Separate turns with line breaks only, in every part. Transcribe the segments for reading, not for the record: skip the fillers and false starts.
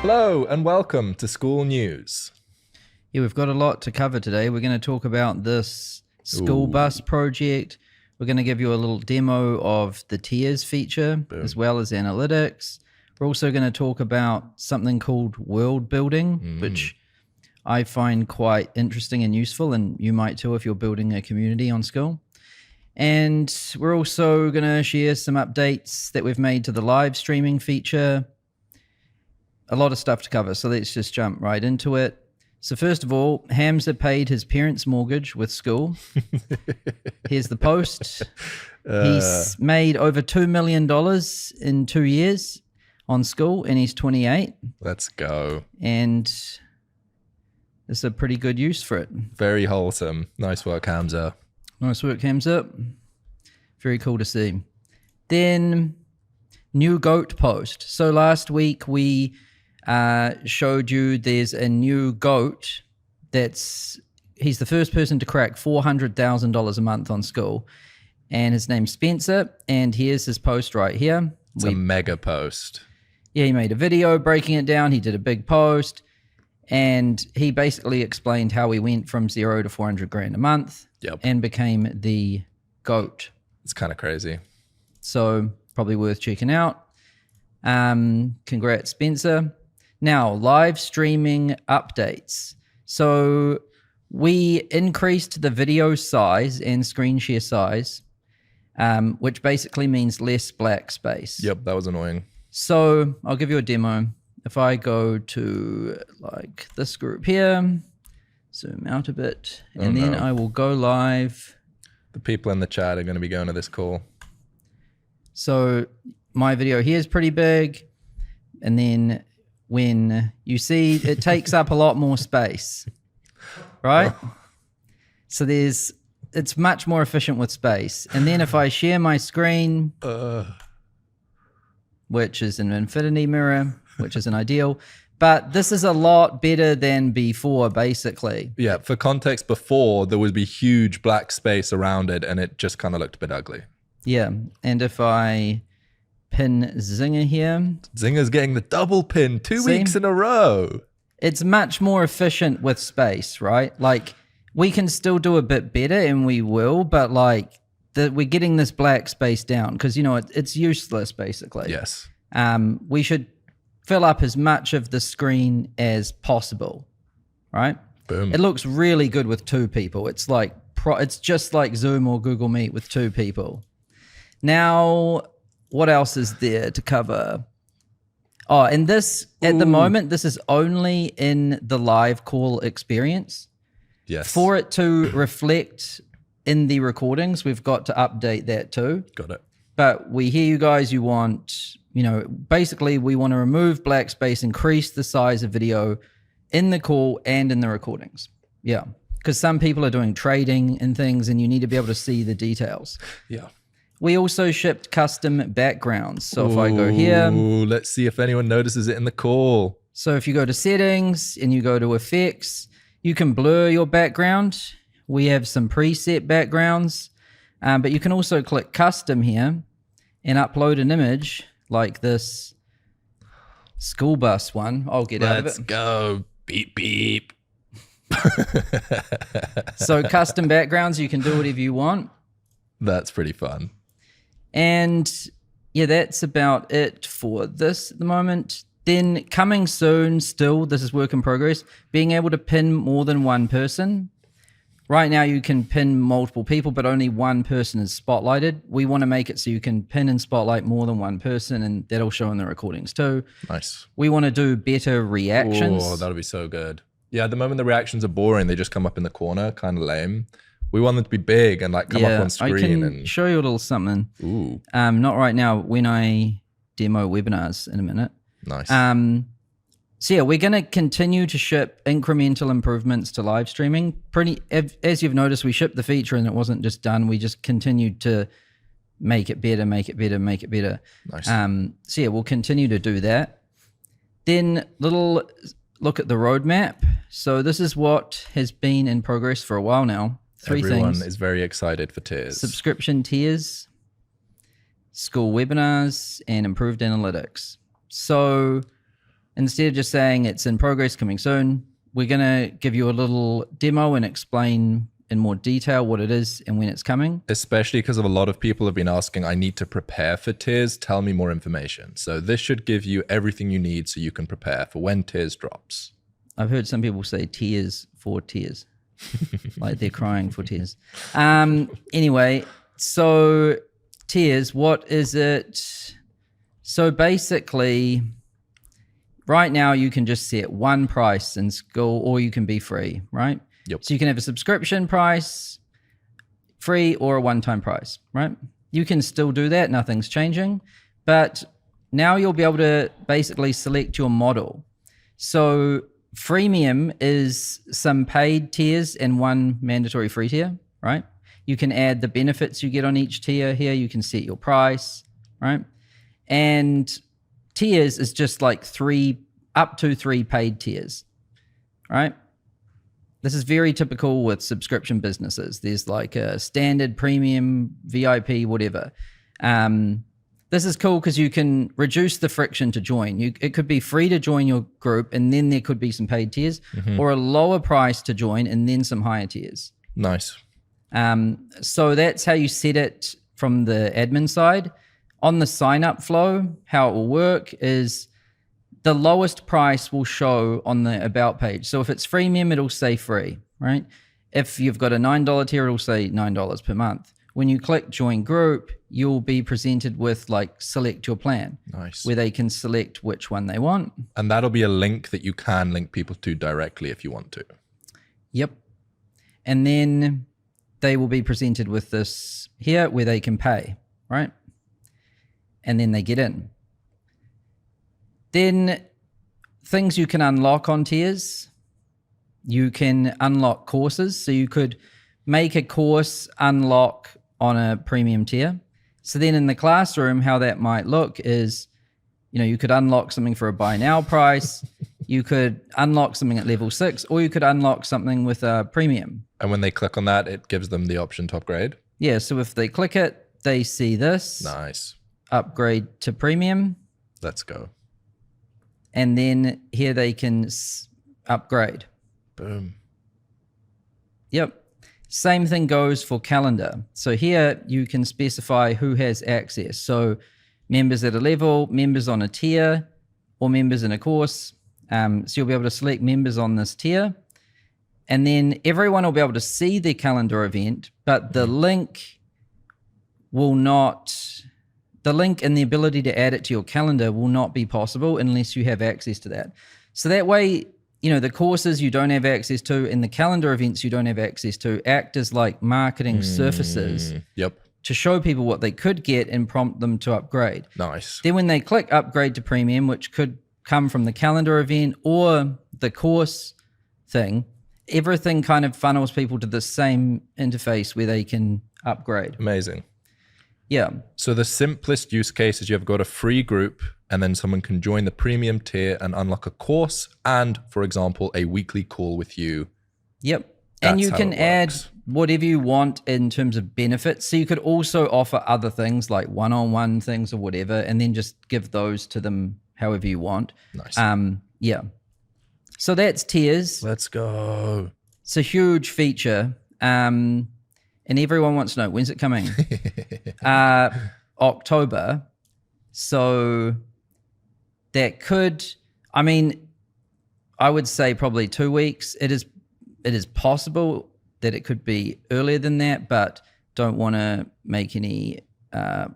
Hello and welcome to School News.
Yeah, we've got a lot to cover today. We're going to talk about this Skool Bus Project. We're going to give you a little demo of the tiers feature, as well as analytics. We're also going to talk about something called world building, which I find quite interesting and useful, and you might too if you're building a community on Skool. And we're also going to share some updates that we've made to the live streaming feature. A lot of stuff to cover, so let's just jump right into it. So first of all, Hamza paid his parents' mortgage with Skool. Here's the post. He's made over $2 million in 2 years on Skool, and he's 28.
Let's go.
And it's a pretty good use for it.
Very wholesome. Nice work, Hamza.
Nice work, Hamza. Very cool to see. Then, new goat post. So last week we showed you there's a new goat he's the first person to crack $400,000 a month on Skool, and his name's Spencer, and here's his post right here.
It's a mega post.
Yeah, he made a video breaking it down. He did a big post, and he basically explained how he went from 0 to 400 grand a month and became the goat.
It's kind of crazy.
So probably worth checking out. Congrats, Spencer. Now, live streaming updates. So we increased the video size and screen share size, which basically means less black space.
Yep, that was annoying.
So I'll give you a demo. If I go to like this group here, zoom out a bit, and then I will go live.
The people in the chat are going to be going to this call.
So my video here is pretty big, and then when you see it takes up a lot more space, right? So it's much more efficient with space. And then if I share my screen, which is an infinity mirror, which isn't ideal, but this is a lot better than before, basically.
Yeah, for context, before there would be huge black space around it and it just kind of looked a bit ugly.
Yeah, and if I pin Zinger here.
Zinger's getting the double pin 2 weeks in a row.
It's much more efficient with space, right? Like, we can still do a bit better, and we will, but like, we're getting this black space down because, you know, it's useless, basically.
Yes.
We should fill up as much of the screen as possible, right?
Boom.
It looks really good with 2 people. It's like, it's just like Zoom or Google Meet with 2 people. Now, what else is there to cover? Oh, and this, at the moment, this is only in the live call experience.
Yes.
For it to reflect in the recordings, we've got to update that too.
Got it.
But we hear you guys, you want, you know, basically we want to remove black space, increase the size of video in the call and in the recordings. Yeah. Because some people are doing trading and things, and you need to be able to see the details.
Yeah.
We also shipped custom backgrounds. So if I go here.
Let's see if anyone notices it in the call.
So if you go to settings and you go to effects, you can blur your background. We have some preset backgrounds, but you can also click custom here and upload an image like this school bus one. I'll get out of it.
Let's go. Beep, beep.
So custom backgrounds, you can do whatever you want.
That's pretty fun.
And yeah, that's about it for this at the moment. Then coming soon, still, this is work in progress, being able to pin more than one person. Right now you can pin multiple people, but only one person is spotlighted. We want to make it so you can pin and spotlight more than one person, and that'll show in the recordings too.
Nice.
We want to do better reactions.
Oh, that'll be so good. Yeah, at the moment the reactions are boring. They just come up in the corner, kind of lame. We want them to be big and like come up on screen.
I can
and
show you a little something.
Ooh.
Not right now, when I demo webinars in a minute.
Nice.
So yeah, we're going to continue to ship incremental improvements to live streaming. As you've noticed, we shipped the feature and it wasn't just done. We just continued to make it better, make it better, make it better.
Nice.
So yeah, we'll continue to do that. Then little look at the roadmap. So this is what has been in progress for a while now.
Everyone is very excited for tiers.
Subscription tiers, Skool Webinars, and improved analytics. So instead of just saying it's in progress, coming soon, we're going to give you a little demo and explain in more detail what it is and when it's coming.
Especially because a lot of people have been asking, I need to prepare for tiers. Tell me more information. So this should give you everything you need so you can prepare for when tiers drops.
I've heard some people say tears for tears, like they're crying for tears. Anyway, so tiers, what is it? So basically, right now you can just set one price in Skool, or you can be free, right?
Yep.
So you can have a subscription price, free, or a one-time price, right? You can still do that. Nothing's changing. But now you'll be able to basically select your model. So freemium is some paid tiers and one mandatory free tier, right? You can add the benefits you get on each tier here. You can set your price, right? And tiers is just like up to three paid tiers, right? This is very typical with subscription businesses. There's like a standard, premium, VIP, whatever. This is cool because you can reduce the friction to join. It could be free to join your group, and then there could be some paid tiers, or a lower price to join and then some higher tiers.
Nice.
So that's how you set it from the admin side. On the sign-up flow, how it will work is the lowest price will show on the About page. So if it's freemium, it'll say free, right? If you've got a $9 tier, it'll say $9 per month. When you click Join Group, you'll be presented with like Select Your Plan.
Nice.
Where they can select which one they want.
And that'll be a link that you can link people to directly if you want to.
Yep. And then they will be presented with this here where they can pay, right? And then they get in. Then things you can unlock on tiers. You can unlock courses. So you could make a course unlock on a premium tier. So then in the classroom, how that might look is, you could unlock something for a buy now price. You could unlock something at level 6, or you could unlock something with a premium.
And when they click on that, it gives them the option to upgrade?
Yeah, so if they click it, they see this.
Nice.
Upgrade to premium.
Let's go.
And then here they can upgrade.
Boom.
Yep. Same thing goes for calendar. So here you can specify who has access. So members at a level, members on a tier, or members in a course. So you'll be able to select members on this tier. And then everyone will be able to see the calendar event, but the link will not... The link and the ability to add it to your calendar will not be possible unless you have access to that. So that way, the courses you don't have access to and the calendar events you don't have access to act as like marketing surfaces to show people what they could get and prompt them to upgrade.
Nice.
Then when they click upgrade to premium, which could come from the calendar event or the course thing, everything kind of funnels people to the same interface where they can upgrade.
Amazing.
Yeah.
So the simplest use case is you've got a free group and then someone can join the premium tier and unlock a course and, for example, a weekly call with you.
Yep. And you can add whatever you want in terms of benefits. So you could also offer other things like one-on-one things or whatever, and then just give those to them however you want.
Nice.
Yeah. So that's tiers.
Let's go.
It's a huge feature. And everyone wants to know, when's it coming? October. So that could, I would say probably 2 weeks. It is possible that it could be earlier than that, but don't want to make any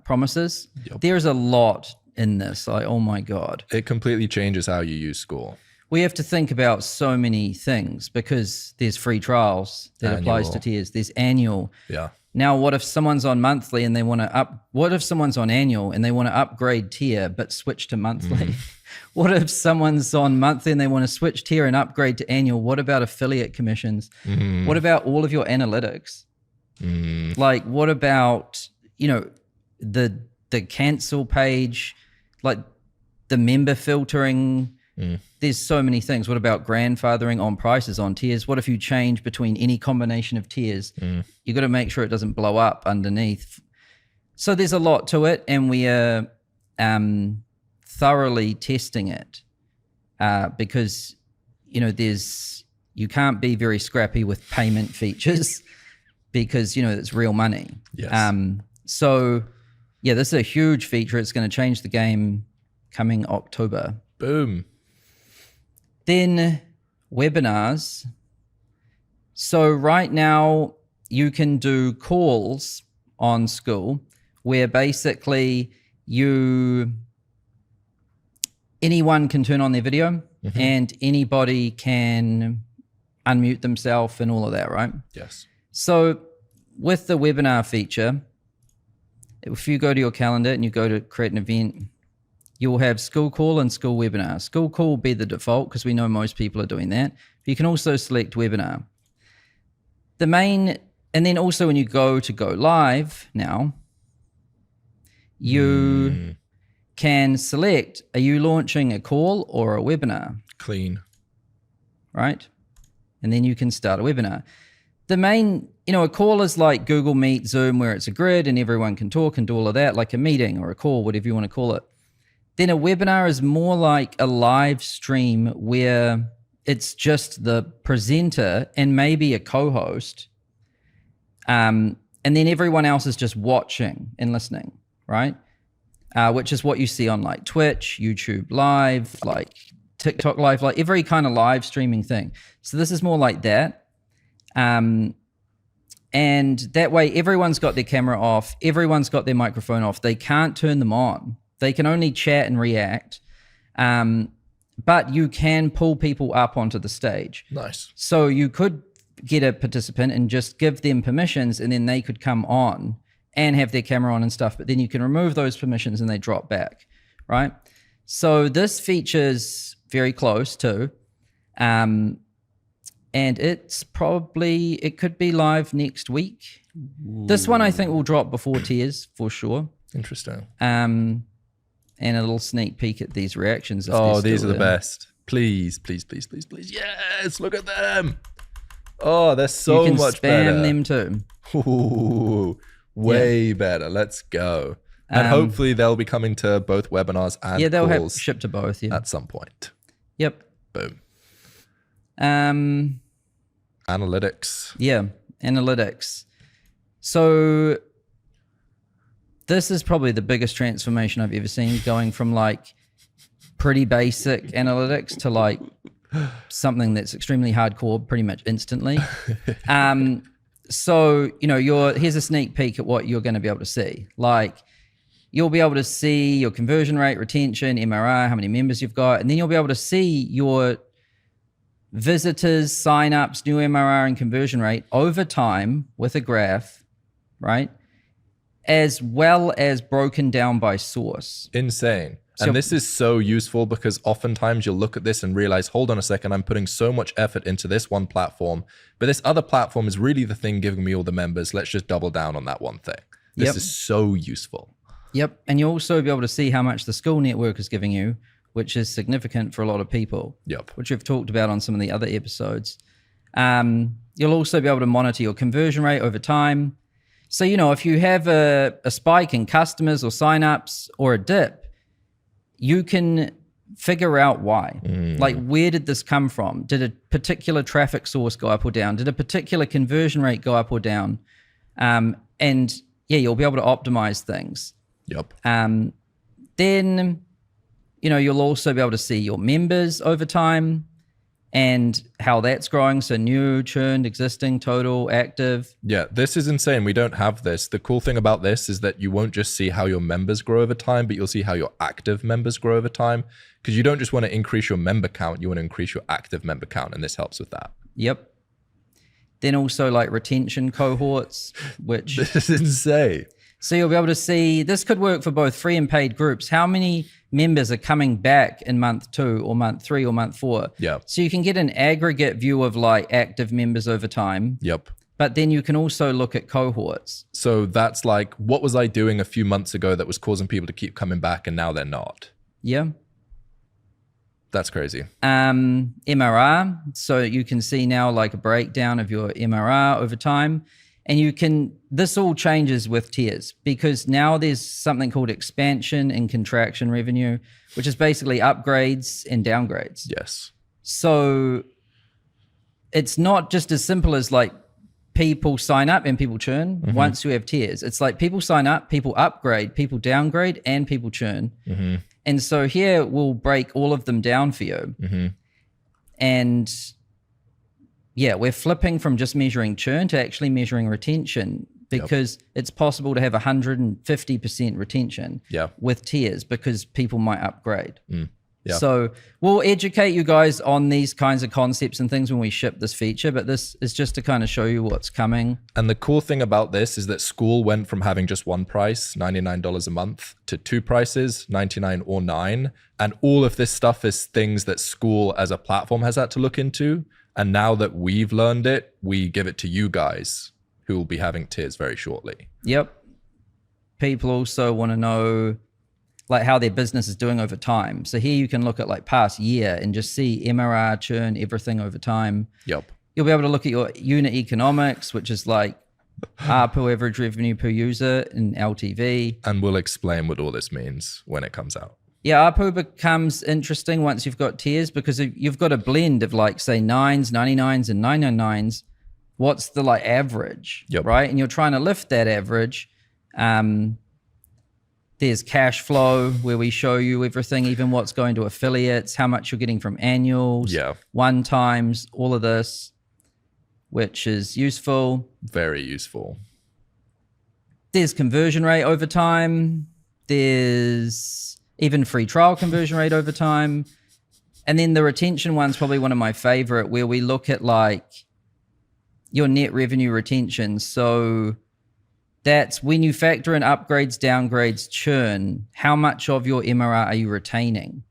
promises. Yep. There's a lot in this. Oh my God.
It completely changes how you use Skool.
We have to think about so many things because there's free trials that applies to tiers. There's annual.
Yeah.
Now, what if someone's on monthly and they want to what if someone's on annual and they want to upgrade tier but switch to monthly? What if someone's on monthly and they want to switch tier and upgrade to annual? What about affiliate commissions? What about all of your analytics? Like, what about, the cancel page, like the member filtering? There's so many things. What about grandfathering on prices on tiers? What if you change between any combination of tiers? You got to make sure it doesn't blow up underneath. So there's a lot to it, and we are thoroughly testing it. because, you can't be very scrappy with payment features because, it's real money.
Yes.
So yeah, this is a huge feature. It's going to change the game coming October.
Boom.
Then webinars. So right now you can do calls on Skool where basically anyone can turn on their video and anybody can unmute themselves and all of that, right?
Yes.
So with the webinar feature, if you go to your calendar and you go to create an event, you'll have Skool Call and Skool Webinar. Skool Call will be the default because we know most people are doing that. But you can also select webinar. And then also when you go live now, you can select, are you launching a call or a webinar?
Clean.
Right? And then you can start a webinar. The main, a call is like Google Meet, Zoom, where it's a grid and everyone can talk and do all of that, like a meeting or a call, whatever you want to call it. Then a webinar is more like a live stream where it's just the presenter and maybe a co-host. And then everyone else is just watching and listening, right? Which is what you see on like Twitch, YouTube Live, like TikTok Live, like every kind of live streaming thing. So this is more like that. And that way everyone's got their camera off, everyone's got their microphone off. They can't turn them on. They can only chat and react. But you can pull people up onto the stage.
Nice.
So you could get a participant and just give them permissions and then they could come on and have their camera on and stuff, but then you can remove those permissions and they drop back, right? So this feature's very close too. And it could be live next week. Ooh. This one I think will drop before tiers for sure.
Interesting.
And a little sneak peek at these reactions.
Oh, these are the best. Please, please, please, please, please. Yes, look at them. Oh, they're so much better.
You can spam them too.
Ooh, way better. Let's go. And hopefully they'll be coming to both webinars and
they'll
calls
have shipped to both. Yeah,
at some point.
Yep.
Boom.
Analytics. Yeah, analytics. So this is probably the biggest transformation I've ever seen, going from like pretty basic analytics to like something that's extremely hardcore pretty much instantly. So, here's a sneak peek at what you're going to be able to see. Like you'll be able to see your conversion rate, retention, MRR, how many members you've got, and then you'll be able to see your visitors, signups, new MRR and conversion rate over time with a graph, right? As well as broken down by source.
Insane. And this is so useful because oftentimes you'll look at this and realize, hold on a second, I'm putting so much effort into this one platform, but this other platform is really the thing giving me all the members. Let's just double down on that one thing. This is so useful.
Yep. And you'll also be able to see how much the Skool network is giving you, which is significant for a lot of people. Yep. Which we've talked about on some of the other episodes. You'll also be able to monitor your conversion rate over time. So, if you have a spike in customers or signups or a dip, you can figure out why. Like, where did this come from? Did a particular traffic source go up or down? Did a particular conversion rate go up or down? And you'll be able to optimize things.
Yep.
Then, you'll also be able to see your members over time and how that's growing. So new, churned, existing, total, active.
Yeah, this is insane. We don't have this. The cool thing about this is that you won't just see how your members grow over time, but you'll see how your active members grow over time. Because you don't just want to increase your member count, you want to increase your active member count, and this helps with that.
Yep. Then also like retention cohorts, which...
This is insane.
So you'll be able to see, this could work for both free and paid groups. How many members are coming back in month 2 or month 3 or month 4?
Yeah.
So you can get an aggregate view of like active members over time.
Yep.
But then you can also look at cohorts.
So that's like, what was I doing a few months ago that was causing people to keep coming back and now they're not?
Yeah.
That's crazy.
MRR. So you can see now like a breakdown of your MRR over time. And this all changes with tiers, because now there's something called expansion and contraction revenue, which is basically upgrades and downgrades.
Yes.
So it's not just as simple as like people sign up and people churn once you have tiers. It's like people sign up, people upgrade, people downgrade, and people churn. And so here we'll break all of them down for you. And yeah, we're flipping from just measuring churn to actually measuring retention, because it's possible to have 150% retention with tiers because people might upgrade. So we'll educate you guys on these kinds of concepts and things when we ship this feature, but this is just to kind of show you what's coming.
And the cool thing about this is that Skool went from having just one price, $99 a month, to two prices, $99 or $9. And all of this stuff is things that Skool as a platform has had to look into. And now that we've learned it, we give it to you guys, who will be having tiers very shortly.
Yep. People also want to know like how their business is doing over time. So here you can look at like past year and just see MRR, churn, everything over time.
Yep.
You'll be able to look at your unit economics, which is like ARPU, average revenue per user, and LTV. And
we'll explain what all this means when it comes out.
Yeah, ARPU becomes interesting once you've got tiers, because you've got a blend of like, say, 9s, 99s, and 999s. What's the like average, right? And you're trying to lift that average. There's cash flow, where we show you everything, even what's going to affiliates, how much you're getting from annuals, one times, all of this, which is useful.
Very useful.
There's conversion rate over time. There's even free trial conversion rate over time. And then the retention one's probably one of my favorite, where we look at like your net revenue retention. So that's when you factor in upgrades, downgrades, churn, how much of your MRR are you retaining?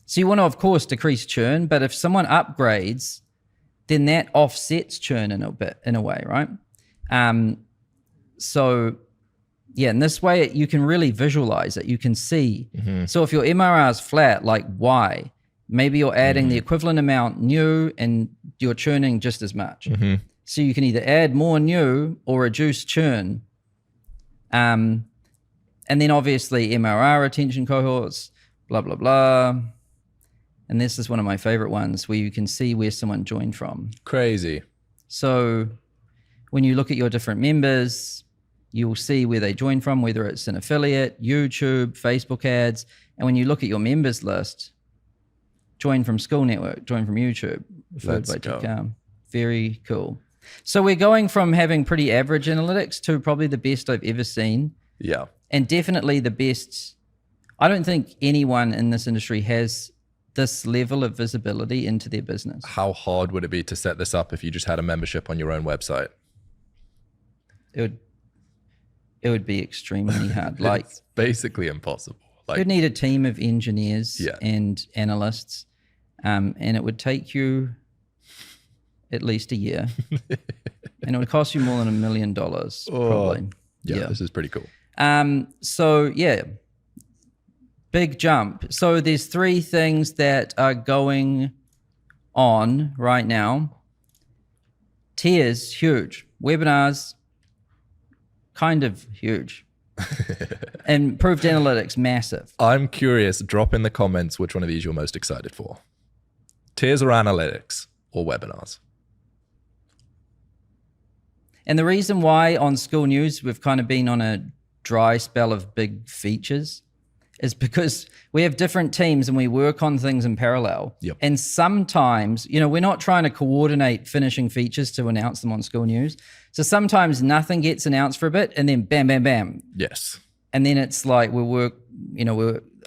So you want to, of course, decrease churn, but if someone upgrades, then that offsets churn in a way, right? So yeah, in this way, you can really visualize it. You can see. So if your MRR is flat, like why? Maybe you're adding the equivalent amount new and you're churning just as much. So you can either add more new or reduce churn. And then obviously MRR retention cohorts, blah, blah, blah. And this is one of my favorite ones, where you can see where someone joined from.
Crazy.
So when you look at your different members, you will see where they join from, whether it's an affiliate, YouTube, Facebook ads. And when you look at your members list, join from Skool Network, join from YouTube, referred by TCAM. Very cool. So we're going from having pretty average analytics to probably the best I've ever seen.
Yeah.
And definitely the best. I don't think anyone in this industry has this level of visibility into their business.
How hard would it be to set this up if you just had a membership on your own website?
It would be extremely hard. Like,
it's basically impossible. Like,
you'd need a team of engineers and analysts, and it would take you at least a year, and it would cost you more than $1 million probably.
Yeah, this is pretty cool.
So yeah, big jump. So there's three things that are going on right now. Tiers, huge. Webinars, kind of huge. And improved analytics, massive.
I'm curious, drop in the comments which one of these you're most excited for. Tiers or analytics or webinars?
And the reason why on Skool News we've kind of been on a dry spell of big features is because we have different teams and we work on things in parallel. And sometimes, you know, we're not trying to coordinate finishing features to announce them on Skool News. So sometimes nothing gets announced for a bit and then bam, bam, bam.
Yes.
And then it's like a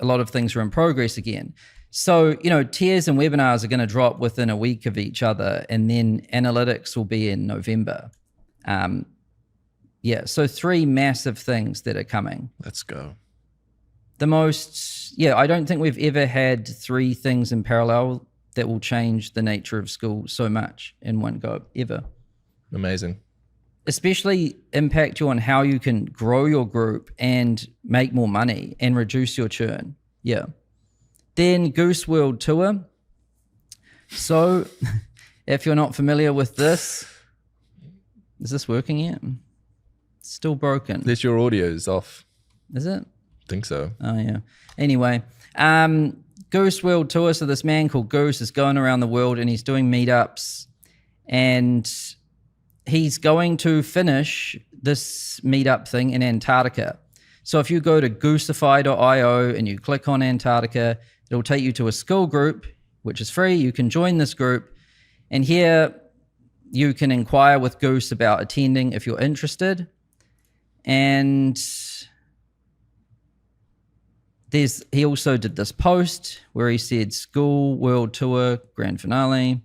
lot of things are in progress again. So, you know, tiers and webinars are going to drop within a week of each other, and then analytics will be in November. So 3 massive things that are coming.
Let's go.
I don't think we've ever had 3 things in parallel that will change the nature of Skool so much in one go, ever.
Amazing.
Especially impact you on how you can grow your group and make more money and reduce your churn. Yeah. Then Goose World Tour. So if you're not familiar with this, Is this working yet? It's still broken.
This your audio's off.
Is it?
Think so.
Oh, yeah. Anyway, Goose World Tour. So this man called Goose is going around the world and he's doing meetups. And he's going to finish this meetup thing in Antarctica. So if you go to goosify.io and you click on Antarctica, it'll take you to a Skool group, which is free. You can join this group. And here you can inquire with Goose about attending if you're interested. And he also did this post where he said Skool World Tour Grand Finale.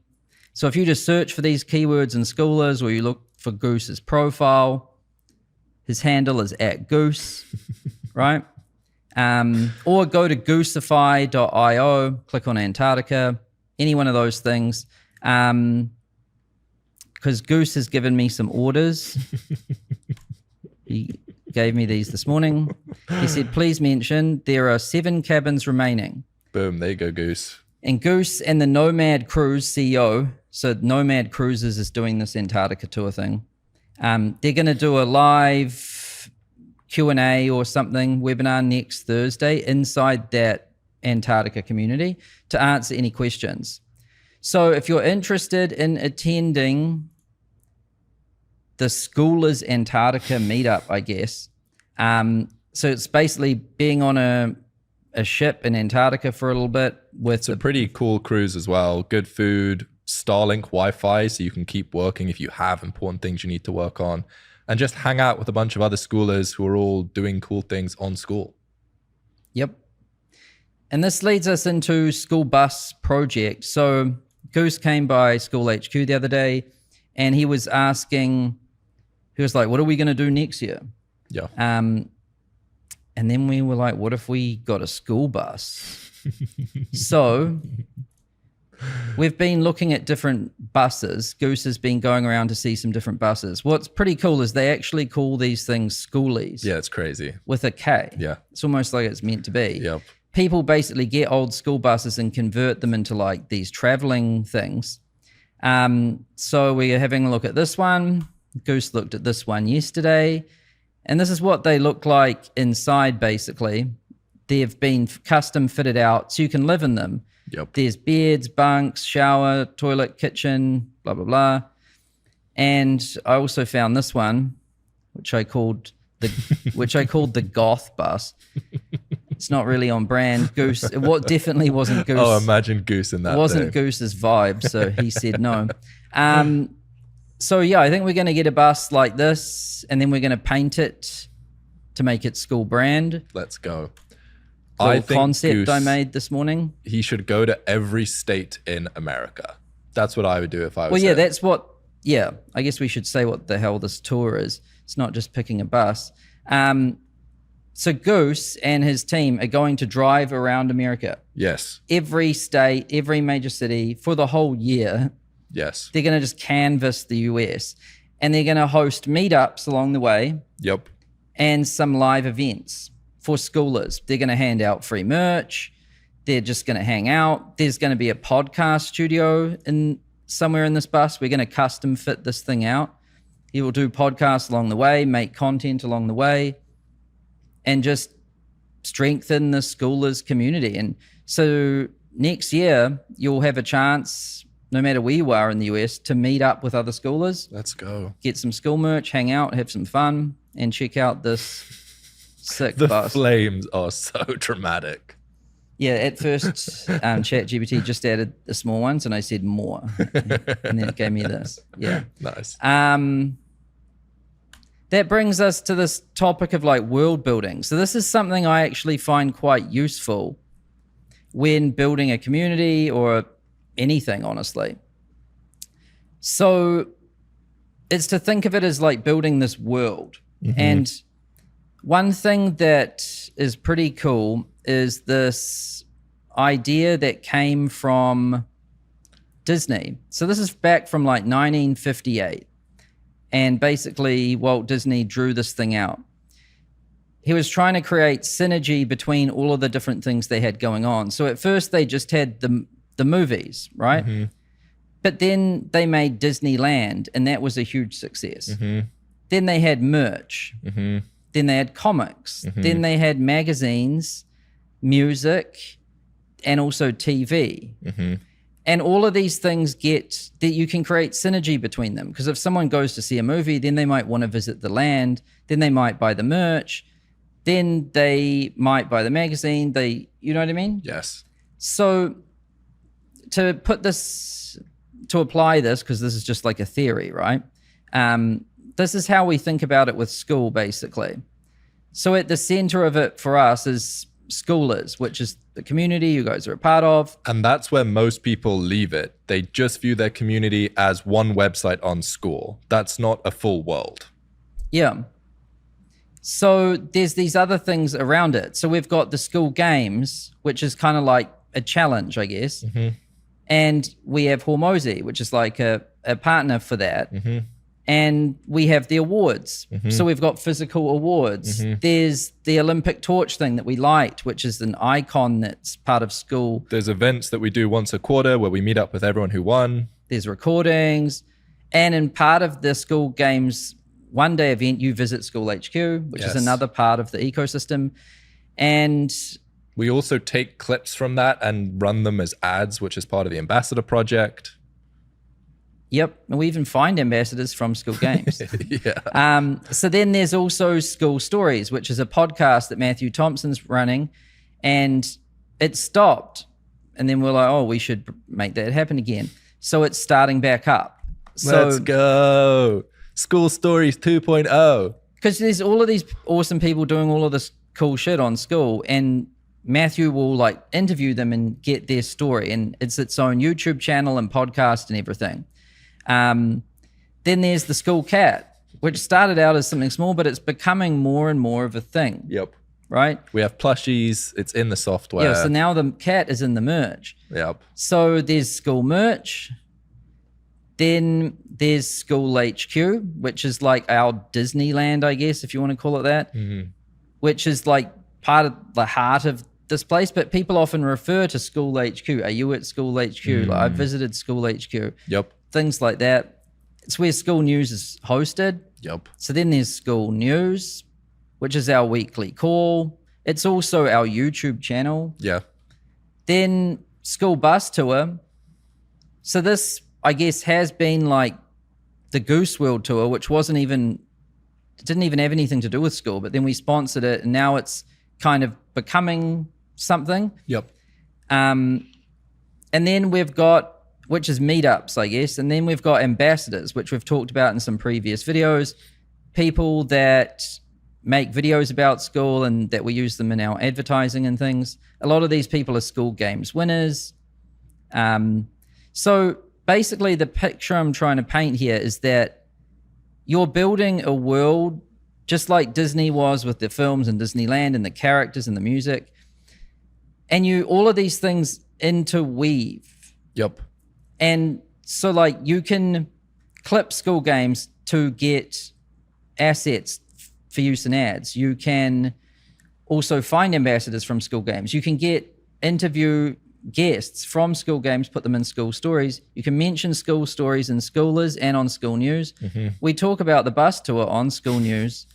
So if you just search for these keywords in Schoolers or you look for Goose's profile, his handle is @Goose, right? Or go to goosify.io, click on Antarctica, any one of those things. Because Goose has given me some orders. He gave me these this morning. He said, please mention there are 7 cabins remaining.
Boom, there you go, Goose.
And Goose and the Nomad Cruise CEO, so Nomad Cruises is doing this Antarctica tour thing. They're going to do a live Q&A or something webinar next Thursday inside that Antarctica community to answer any questions. So if you're interested in attending the Schoolers Antarctica meetup, I guess. So it's basically being on a ship in Antarctica for a little bit. It's
a pretty cool cruise as well. Good food, Starlink Wi-Fi, so you can keep working if you have important things you need to work on. And just hang out with a bunch of other schoolers who are all doing cool things on Skool.
Yep. And this leads us into Skool Bus Project. So Goose came by Skool HQ the other day and he was asking, he was like, what are we going to do next year?
Yeah.
And then we were like, what if we got a school bus? So we've been looking at different buses. Goose has been going around to see some different buses. What's pretty cool is they actually call these things schoolies.
Yeah, it's crazy.
With a K.
Yeah.
It's almost like it's meant to be.
Yep.
People basically get old school buses and convert them into like these traveling things. So we are having a look at this one. Goose looked at this one yesterday. And this is what they look like inside, basically. They've been custom fitted out so you can live in them.
Yep.
There's beds, bunks, shower, toilet, kitchen, blah, blah, blah. And I also found this one, which I called the goth bus. It's not really on brand. Goose, definitely wasn't Goose.
Oh, imagine Goose in that.
It wasn't
thing.
Goose's vibe, so he said no. So yeah, I think we're going to get a bus like this, and then we're going to paint it to make it Skool brand.
Let's go.
I think concept Goose, I made this morning.
He should go to every state in America. That's what I would do if I was.
Well, yeah,
there.
that's what. Yeah, I guess we should say what the hell this tour is. It's not just picking a bus. So Goose and his team are going to drive around America.
Yes.
Every state, every major city for the whole year.
Yes.
They're going to just canvass the US and they're going to host meetups along the way.
Yep.
And some live events for schoolers. They're going to hand out free merch. They're just going to hang out. There's going to be a podcast studio somewhere in this bus. We're going to custom fit this thing out. He will do podcasts along the way, make content along the way, and just strengthen the schoolers community. And so next year, you'll have a chance, no matter where you are in the US, to meet up with other schoolers.
Let's go.
Get some school merch, hang out, have some fun, and check out this sick bus.
The flames are so dramatic.
Yeah, at first, ChatGPT just added the small ones, and I said more. And then it gave me this. Yeah.
Nice.
That brings us to this topic of like world building. So this is something I actually find quite useful when building a community or anything, honestly. So it's to think of it as like building this world. Mm-hmm. And one thing that is pretty cool is this idea that came from Disney. So this is back from like 1958. And basically Walt Disney drew this thing out. He was trying to create synergy between all of the different things they had going on. So at first they just had the movies, right? Mm-hmm. But then they made Disneyland, and that was a huge success.
Mm-hmm.
Then they had merch.
Mm-hmm.
Then they had comics.
Mm-hmm.
Then they had magazines, music, and also TV.
Mm-hmm.
And all of these things that you can create synergy between them. Because if someone goes to see a movie, then they might want to visit the land. Then they might buy the merch. Then they might buy the magazine. You know what I mean?
Yes.
So to apply this, because this is just like a theory, right? This is how we think about it with Skool, basically. So at the center of it for us is Skoolers, which is the community you guys are a part of.
And that's where most people leave it. They just view their community as one website on Skool. That's not a full world.
Yeah. So there's these other things around it. So we've got the Skool Games, which is kind of like a challenge, I guess.
Mm-hmm.
And we have Hormozy, which is like a partner for that.
Mm-hmm.
And we have the awards.
Mm-hmm.
So we've got physical awards.
Mm-hmm.
There's the Olympic torch thing that we liked, which is an icon that's part of Skool.
There's events that we do once a quarter where we meet up with everyone who won.
There's recordings. And in part of the Skool Games one day event, you visit Skool HQ, which is another part of the ecosystem. And
we also take clips from that and run them as ads, which is part of the ambassador project.
Yep. And we even find ambassadors from Skool Games.
Yeah.
So then there's also Skool Stories, which is a podcast that Matthew Thompson's running, and it stopped. And then we're like, oh, we should make that happen again. So it's starting back up. So,
let's go. Skool Stories 2.0.
Because there's all of these awesome people doing all of this cool shit on Skool, and Matthew will like interview them and get their story. And it's its own YouTube channel and podcast and everything. Then there's the Skool Cat, which started out as something small, but it's becoming more and more of a thing.
Yep.
Right?
We have plushies. It's in the software.
Yeah, so now the cat is in the merch.
Yep.
So there's Skool merch. Then there's Skool HQ, which is like our Disneyland, I guess, if you want to call it that, which is like part of the heart of this place. But people often refer to Skool HQ. Are you at Skool HQ? Like, I visited Skool HQ.
Yep.
Things like that. It's where Skool News is hosted.
Yep.
So then there's Skool News, which is our weekly call. It's also our YouTube channel.
Yeah.
Then Skool Bus Tour. So this, I guess, has been like the Goose World Tour, which didn't even have anything to do with Skool, but then we sponsored it, and now it's kind of becoming something.
Yep.
And then we've got, which is meetups, I guess. And then we've got ambassadors, which we've talked about in some previous videos. People that make videos about Skool and that we use them in our advertising and things. A lot of these people are Skool Games winners. So basically the picture I'm trying to paint here is that you're building a world just like Disney was with the films and Disneyland and the characters and the music. And all of these things interweave.
Yep.
And so like you can clip Skool Games to get assets for use in ads. You can also find ambassadors from Skool Games. You can interview guests from Skool Games, put them in Skool Stories. You can mention Skool Stories in Skoolers and on Skool News. We talk about the bus tour on Skool News.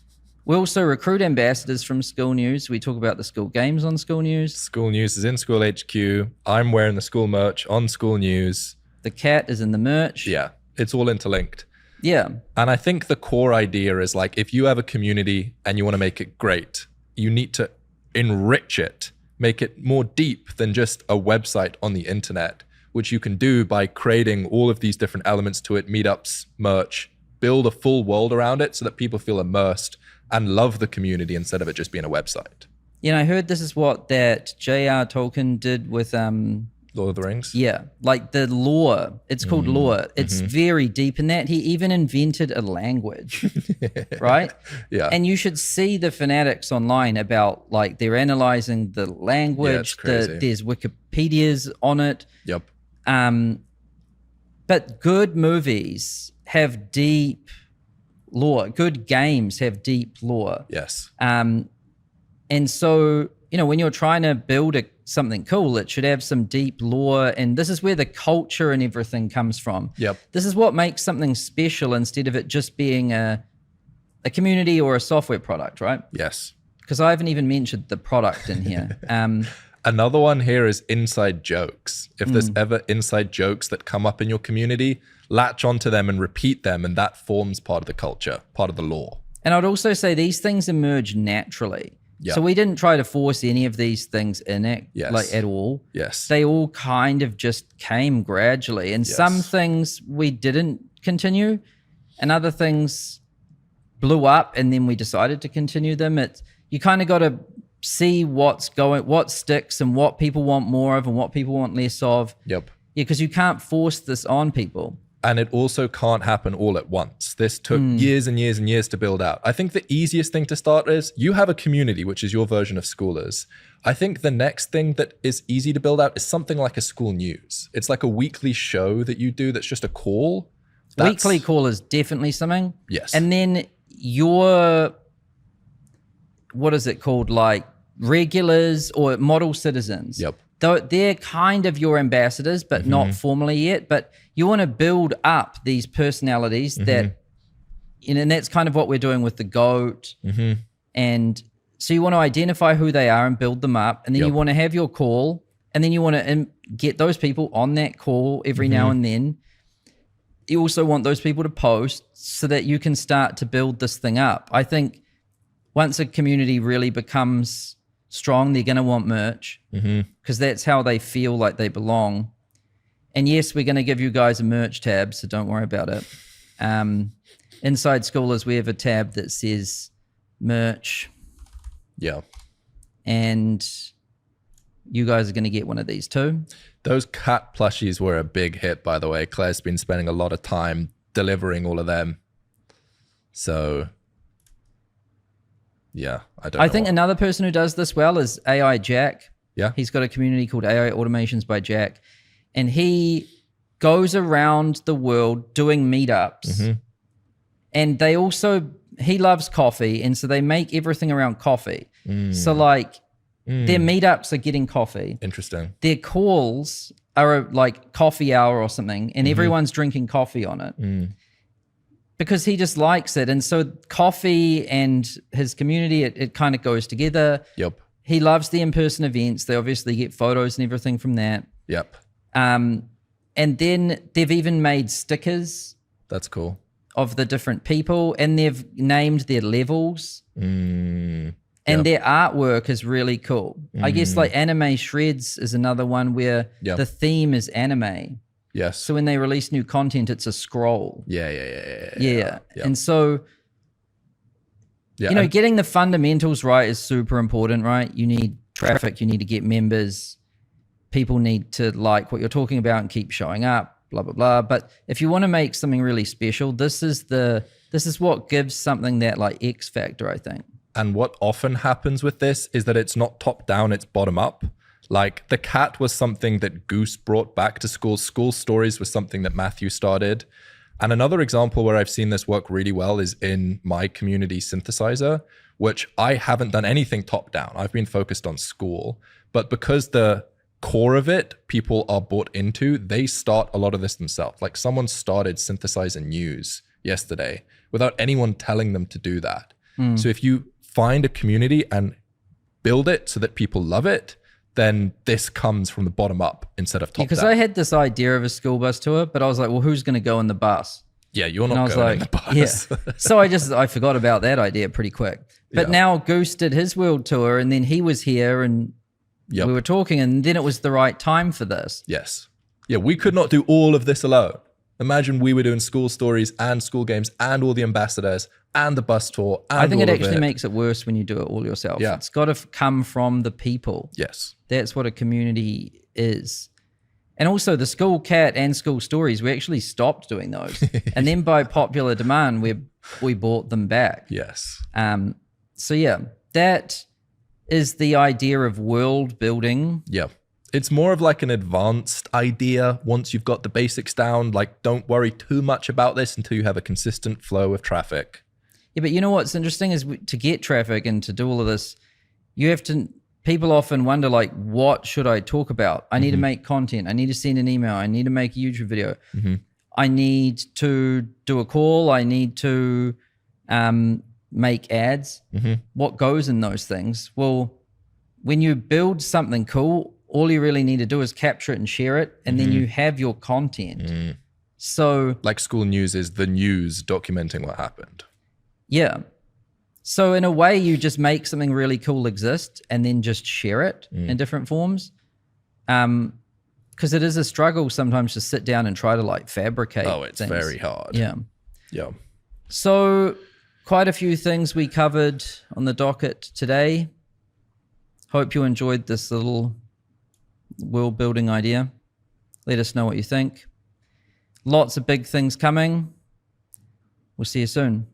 We also recruit ambassadors from Skool News. We talk about the Skool Games on Skool News.
Skool News is in Skool HQ. I'm wearing the Skool merch on Skool News.
The cat is in the merch.
Yeah, it's all interlinked.
Yeah.
And I think the core idea is like, if you have a community and you want to make it great, you need to enrich it, make it more deep than just a website on the internet, which you can do by creating all of these different elements to it, meetups, merch, build a full world around it so that people feel immersed and love the community instead of it just being a website.
You know, I heard this is what that J.R. Tolkien did with
Lord of the Rings?
Yeah, like the lore. It's called lore. It's very deep in that. He even invented a language, right?
Yeah.
And you should see the fanatics online about like they're analyzing the language.
Yeah, it's crazy.
There's Wikipedias on it.
Yep.
But good movies have deep lore. Good games have deep lore.
Yes.
And so when you're trying to build something cool, it should have some deep lore, and this is where the culture and everything comes from.
Yep.
This is what makes something special instead of it just being a community or a software product, right?
Yes.
Because I haven't even mentioned the product in here.
Another one here is inside jokes. If there's ever inside jokes that come up in your community, latch onto them and repeat them, and that forms part of the culture, part of the lore.
And I'd also say these things emerge naturally.
Yeah.
So we didn't try to force any of these things in it, at all.
Yes.
They all kind of just came gradually. And some things we didn't continue, and other things blew up, and then we decided to continue them. You kind of got to see what sticks and what people want more of and what people want less of.
Yep.
Yeah, because you can't force this on people.
And it also can't happen all at once. This took years and years and years to build out. I think the easiest thing to start is you have a community, which is your version of Schoolers. I think the next thing that is easy to build out is something like a school news. It's like a weekly show that you do that's just a call.
Weekly call is definitely something.
Yes.
And then your, what is it called? Like regulars or model citizens.
Yep.
They're kind of your ambassadors, but not formally yet. But you want to build up these personalities that, and that's kind of what we're doing with the goat. And so you want to identify who they are and build them up. And then you want to have your call, and then you want to get those people on that call every now and then. You also want those people to post so that you can start to build this thing up. I think once a community really becomes strong, they're going to want merch because that's how they feel like they belong. And yes, we're going to give you guys a merch tab, so don't worry about it. Inside Schoolers, we have a tab that says merch.
Yeah.
And you guys are going to get one of these too.
Those cat plushies were a big hit, by the way. Claire's been spending a lot of time delivering all of them. So yeah, I
think another person who does this well is AI Jack.
Yeah.
He's got a community called AI Automations by Jack. And he goes around the world doing meetups. And he loves coffee. And so they make everything around coffee. So like their meetups are getting coffee.
Interesting.
Their calls are like coffee hour or something. And everyone's drinking coffee on it. Because he just likes it. And so coffee and his community, it kind of goes together.
Yep.
He loves the in-person events. They obviously get photos and everything from that.
Yep.
And then they've even made stickers.
That's cool.
Of the different people, and they've named their levels. And their artwork is really cool. I guess like Anime Shreds is another one where the theme is anime.
Yes.
So when they release new content, it's a scroll.
Yeah.
And so, getting the fundamentals right is super important, right? You need traffic, you need to get members. People need to like what you're talking about and keep showing up, blah, blah, blah. But if you want to make something really special, this is what gives something that like X factor, I think.
And what often happens with this is that it's not top down, it's bottom up. Like the cat was something that Goose brought back to school. School Stories was something that Matthew started. And another example where I've seen this work really well is in my community synthesizer, which I haven't done anything top down. I've been focused on school, but because the core of it, people are bought into, they start a lot of this themselves. Like someone started Synthesizer News yesterday without anyone telling them to do that. So if you find a community and build it so that people love it, then this comes from the bottom up instead of top down.
Because I had this idea of a school bus tour, but I was like, well, who's going to go in the bus?
Yeah, you're not going in the bus.
Yeah. So I forgot about that idea pretty quick. But now Goose did his world tour, and then he was here, and we were talking, and then it was the right time for this.
Yes. Yeah, we could not do all of this alone. Imagine we were doing school stories and school games and all the ambassadors and the bus tour. And
I think it actually makes it worse when you do it all yourself.
Yeah.
It's got to come from the people.
Yes.
That's what a community is. And also the School Cat and School Stories, we actually stopped doing those. And then by popular demand, we bought them back.
Yes.
So yeah, that is the idea of world building.
Yeah. It's more of like an advanced idea once you've got the basics down. Like, don't worry too much about this until you have a consistent flow of traffic.
Yeah, but you know what's interesting is to get traffic and to do all of this, you have to people often wonder, like, what should I talk about? I need to make content. I need to send an email. I need to make a YouTube video. I need to do a call. I need to make ads. What goes in those things? Well, when you build something cool, all you really need to do is capture it and share it, and then you have your content. So
like Skool News is the news documenting what happened.
Yeah. So in a way, you just make something really cool exist and then just share it in different forms. Because it is a struggle sometimes to sit down and try to like fabricate.
Oh, it's
things.
very hard.
Yeah.
Yeah.
So quite a few things we covered on the docket today. Hope you enjoyed this little world building idea. Let us know what you think. Lots of big things coming. We'll see you soon.